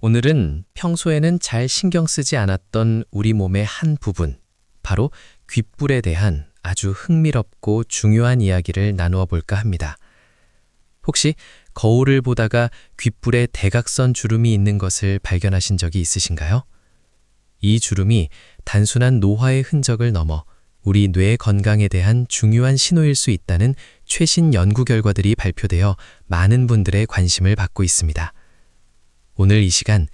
오늘은 평소에는 잘 신경 쓰지 않았던 우리 몸의 한 부분, 바로 귓불에 대한 아주 흥미롭고 중요한 이야기를 나누어 볼까 합니다. 혹시 거울을 보다가 귓불에 대각선 주름이 있는 것을 발견하신 적이 있으신가요? 이 주름이 단순한 노화의 흔적을 넘어 우리 뇌 건강에 대한 중요한 신호일 수 있다는 최신 연구 결과들이 발표되어 많은 분들의 관심을 받고 있습니다. 오늘 이 시간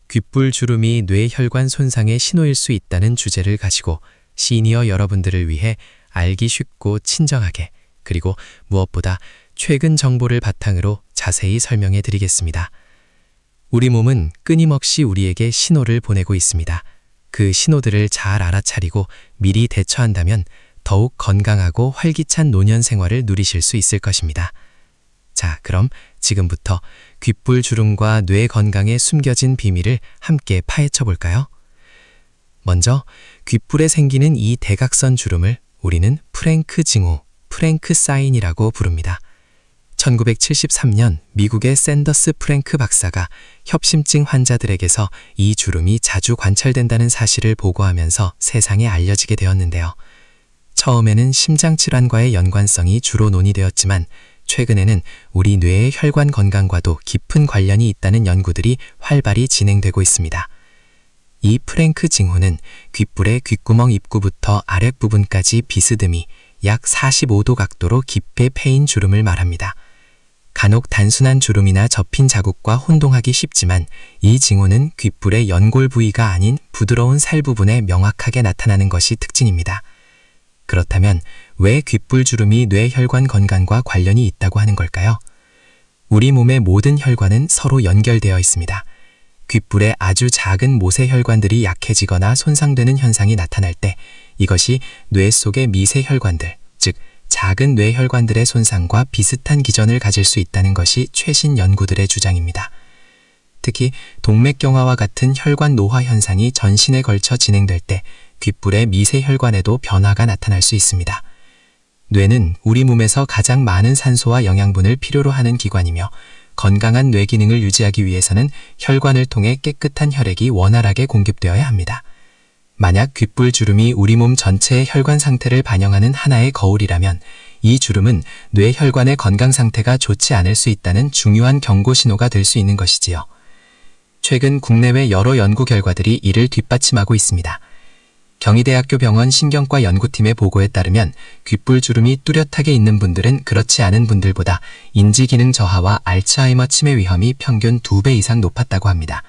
귓불 주름이 뇌혈관 손상의 신호일 수 있다는 주제를 가지고 시니어 여러분들을 위해 알기 쉽고 친절하게, 그리고 무엇보다 최근 정보를 바탕으로 자세히 설명해 드리겠습니다. 우리 몸은 끊임없이 우리에게 신호를 보내고 있습니다. 그 신호들을 잘 알아차리고 미리 대처한다면 더욱 건강하고 활기찬 노년 생활을 누리실 수 있을 것입니다. 자, 그럼 지금부터 귓불 주름과 뇌 건강에 숨겨진 비밀을 함께 파헤쳐 볼까요? 먼저 귓불에 생기는 이 대각선 주름을 우리는 프랭크 징후, 프랭크 사인이라고 부릅니다. 1973년 미국의 샌더스 프랭크 박사가 협심증 환자들에게서 이 주름이 자주 관찰된다는 사실을 보고하면서 세상에 알려지게 되었는데요. 처음에는 심장질환과의 연관성이 주로 논의되었지만 최근에는 우리 뇌의 혈관 건강과도 깊은 관련이 있다는 연구들이 활발히 진행되고 있습니다. 이 프랭크 징후는 귓불의 귓구멍 입구부터 아랫부분까지 비스듬히 약 45도 각도로 깊게 패인 주름을 말합니다. 간혹 단순한 주름이나 접힌 자국과 혼동하기 쉽지만 이 징후는 귓불의 연골 부위가 아닌 부드러운 살 부분에 명확하게 나타나는 것이 특징입니다. 그렇다면 왜 귓불 주름이 뇌혈관 건강과 관련이 있다고 하는 걸까요? 우리 몸의 모든 혈관은 서로 연결되어 있습니다. 귓불의 아주 작은 모세혈관들이 약해지거나 손상되는 현상이 나타날 때 이것이 뇌 속의 미세혈관들, 즉 작은 뇌혈관들의 손상과 비슷한 기전을 가질 수 있다는 것이 최신 연구들의 주장입니다. 특히 동맥경화와 같은 혈관 노화 현상이 전신에 걸쳐 진행될 때 귓불의 미세혈관에도 변화가 나타날 수 있습니다. 뇌는 우리 몸에서 가장 많은 산소와 영양분을 필요로 하는 기관이며 건강한 뇌 기능을 유지하기 위해서는 혈관을 통해 깨끗한 혈액이 원활하게 공급되어야 합니다. 만약 귓불 주름이 우리 몸 전체의 혈관 상태를 반영하는 하나의 거울이라면 이 주름은 뇌 혈관의 건강 상태가 좋지 않을 수 있다는 중요한 경고 신호가 될 수 있는 것이지요. 최근 국내외 여러 연구 결과들이 이를 뒷받침하고 있습니다. 경희대학교 병원 신경과 연구팀의 보고에 따르면 귓불 주름이 뚜렷하게 있는 분들은 그렇지 않은 분들보다 인지기능 저하와 알츠하이머 치매 위험이 평균 2배 이상 높았다고 합니다.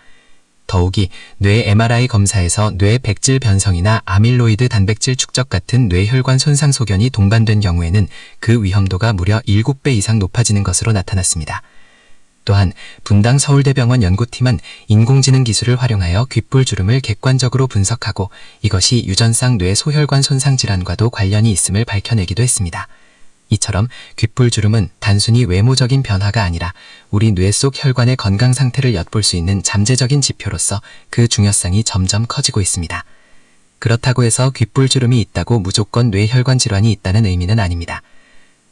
더욱이 뇌 MRI 검사에서 뇌 백질 변성이나 아밀로이드 단백질 축적 같은 뇌혈관 손상 소견이 동반된 경우에는 그 위험도가 무려 7배 이상 높아지는 것으로 나타났습니다. 또한 분당 서울대병원 연구팀은 인공지능 기술을 활용하여 귓불 주름을 객관적으로 분석하고 이것이 유전성 뇌 소혈관 손상 질환과도 관련이 있음을 밝혀내기도 했습니다. 이처럼 귓불 주름은 단순히 외모적인 변화가 아니라 우리 뇌 속 혈관의 건강 상태를 엿볼 수 있는 잠재적인 지표로서 그 중요성이 점점 커지고 있습니다. 그렇다고 해서 귓불 주름이 있다고 무조건 뇌혈관 질환이 있다는 의미는 아닙니다.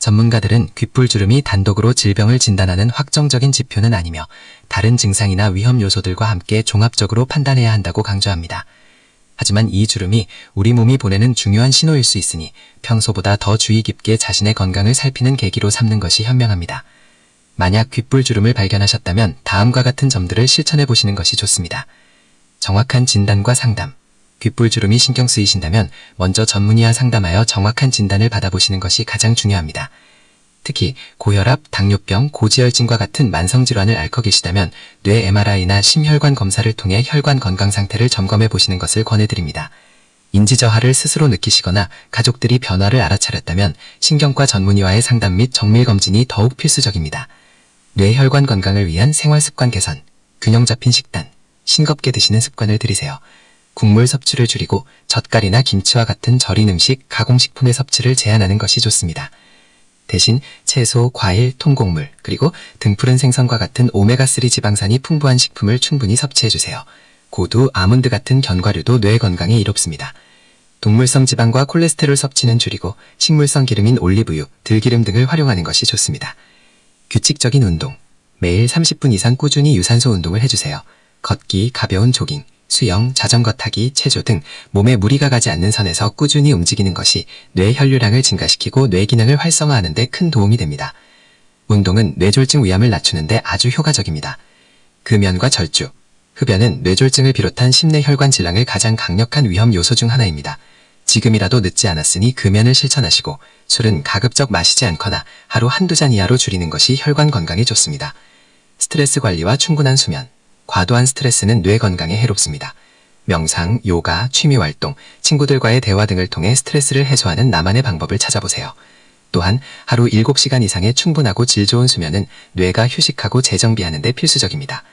전문가들은 귓불 주름이 단독으로 질병을 진단하는 확정적인 지표는 아니며 다른 증상이나 위험 요소들과 함께 종합적으로 판단해야 한다고 강조합니다. 하지만 이 주름이 우리 몸이 보내는 중요한 신호일 수 있으니 평소보다 더 주의 깊게 자신의 건강을 살피는 계기로 삼는 것이 현명합니다. 만약 귓불 주름을 발견하셨다면 다음과 같은 점들을 실천해 보시는 것이 좋습니다. 정확한 진단과 상담. 귓불 주름이 신경 쓰이신다면 먼저 전문의와 상담하여 정확한 진단을 받아보시는 것이 가장 중요합니다. 특히 고혈압, 당뇨병, 고지혈증과 같은 만성질환을 앓고 계시다면 뇌 MRI나 심혈관 검사를 통해 혈관 건강 상태를 점검해 보시는 것을 권해드립니다. 인지저하를 스스로 느끼시거나 가족들이 변화를 알아차렸다면 신경과 전문의와의 상담 및 정밀검진이 더욱 필수적입니다. 뇌혈관 건강을 위한 생활습관 개선, 균형 잡힌 식단, 싱겁게 드시는 습관을 들이세요. 국물 섭취를 줄이고 젓갈이나 김치와 같은 절인 음식, 가공식품의 섭취를 제한하는 것이 좋습니다. 대신 채소, 과일, 통곡물, 그리고 등푸른 생선과 같은 오메가3 지방산이 풍부한 식품을 충분히 섭취해주세요. 고두, 아몬드 같은 견과류도 뇌 건강에 이롭습니다. 동물성 지방과 콜레스테롤 섭취는 줄이고 식물성 기름인 올리브유, 들기름 등을 활용하는 것이 좋습니다. 규칙적인 운동, 매일 30분 이상 꾸준히 유산소 운동을 해주세요. 걷기, 가벼운 조깅, 수영, 자전거 타기, 체조 등 몸에 무리가 가지 않는 선에서 꾸준히 움직이는 것이 뇌 혈류량을 증가시키고 뇌 기능을 활성화하는 데 큰 도움이 됩니다. 운동은 뇌졸중 위험을 낮추는 데 아주 효과적입니다. 금연과 절주, 흡연은 뇌졸중을 비롯한 심내 혈관 질환을 가장 강력한 위험 요소 중 하나입니다. 지금이라도 늦지 않았으니 금연을 실천하시고 술은 가급적 마시지 않거나 하루 한두 잔 이하로 줄이는 것이 혈관 건강에 좋습니다. 스트레스 관리와 충분한 수면, 과도한 스트레스는 뇌 건강에 해롭습니다. 명상, 요가, 취미활동, 친구들과의 대화 등을 통해 스트레스를 해소하는 나만의 방법을 찾아보세요. 또한 하루 7시간 이상의 충분하고 질 좋은 수면은 뇌가 휴식하고 재정비하는 데 필수적입니다.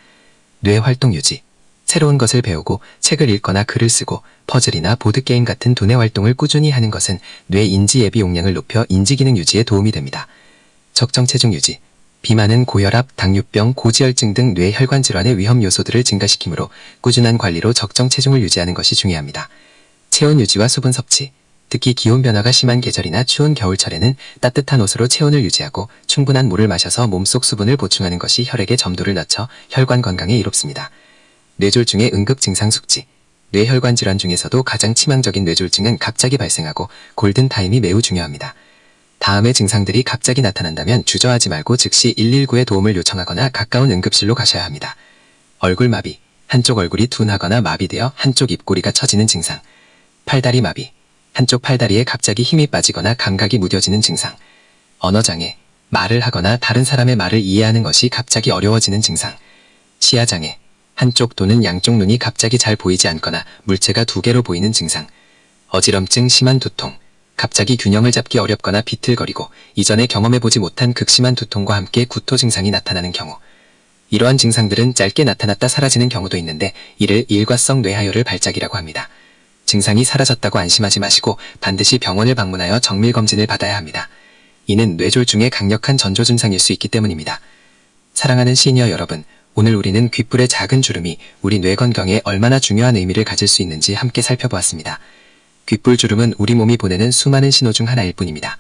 뇌 활동 유지, 새로운 것을 배우고 책을 읽거나 글을 쓰고 퍼즐이나 보드게임 같은 두뇌 활동을 꾸준히 하는 것은 뇌 인지 예비 용량을 높여 인지기능 유지에 도움이 됩니다. 적정 체중 유지, 비만은 고혈압, 당뇨병, 고지혈증 등 뇌 혈관 질환의 위험 요소들을 증가시키므로 꾸준한 관리로 적정 체중을 유지하는 것이 중요합니다. 체온 유지와 수분 섭취, 특히 기온 변화가 심한 계절이나 추운 겨울철에는 따뜻한 옷으로 체온을 유지하고 충분한 물을 마셔서 몸속 수분을 보충하는 것이 혈액의 점도를 낮춰 혈관 건강에 이롭습니다. 뇌졸중의 응급 증상 숙지, 뇌혈관 질환 중에서도 가장 치명적인 뇌졸중은 갑자기 발생하고 골든타임이 매우 중요합니다. 다음의 증상들이 갑자기 나타난다면 주저하지 말고 즉시 119에 도움을 요청하거나 가까운 응급실로 가셔야 합니다. 얼굴 마비, 한쪽 얼굴이 둔하거나 마비되어 한쪽 입꼬리가 처지는 증상. 팔다리 마비, 한쪽 팔다리에 갑자기 힘이 빠지거나 감각이 무뎌지는 증상. 언어장애, 말을 하거나 다른 사람의 말을 이해하는 것이 갑자기 어려워지는 증상. 시야장애, 한쪽 또는 양쪽 눈이 갑자기 잘 보이지 않거나 물체가 두 개로 보이는 증상. 어지럼증, 심한 두통, 갑자기 균형을 잡기 어렵거나 비틀거리고 이전에 경험해보지 못한 극심한 두통과 함께 구토 증상이 나타나는 경우. 이러한 증상들은 짧게 나타났다 사라지는 경우도 있는데 이를 일과성 뇌하혈을 발작이라고 합니다. 증상이 사라졌다고 안심하지 마시고 반드시 병원을 방문하여 정밀검진을 받아야 합니다. 이는 뇌졸중의 강력한 전조 증상일 수 있기 때문입니다. 사랑하는 시니어 여러분, 오늘 우리는 귓불의 작은 주름이 우리 뇌 건강에 얼마나 중요한 의미를 가질 수 있는지 함께 살펴보았습니다. 귓불 주름은 우리 몸이 보내는 수많은 신호 중 하나일 뿐입니다.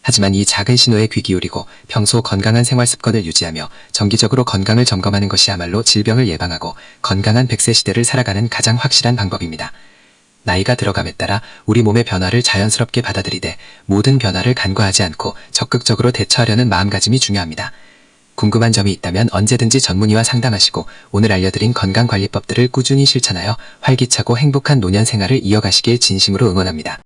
하지만 이 작은 신호에 귀 기울이고 평소 건강한 생활 습관을 유지하며 정기적으로 건강을 점검하는 것이야말로 질병을 예방하고 건강한 100세 시대를 살아가는 가장 확실한 방법입니다. 나이가 들어감에 따라 우리 몸의 변화를 자연스럽게 받아들이되 모든 변화를 간과하지 않고 적극적으로 대처하려는 마음가짐이 중요합니다. 궁금한 점이 있다면 언제든지 전문의와 상담하시고 오늘 알려드린 건강관리법들을 꾸준히 실천하여 활기차고 행복한 노년 생활을 이어가시길 진심으로 응원합니다.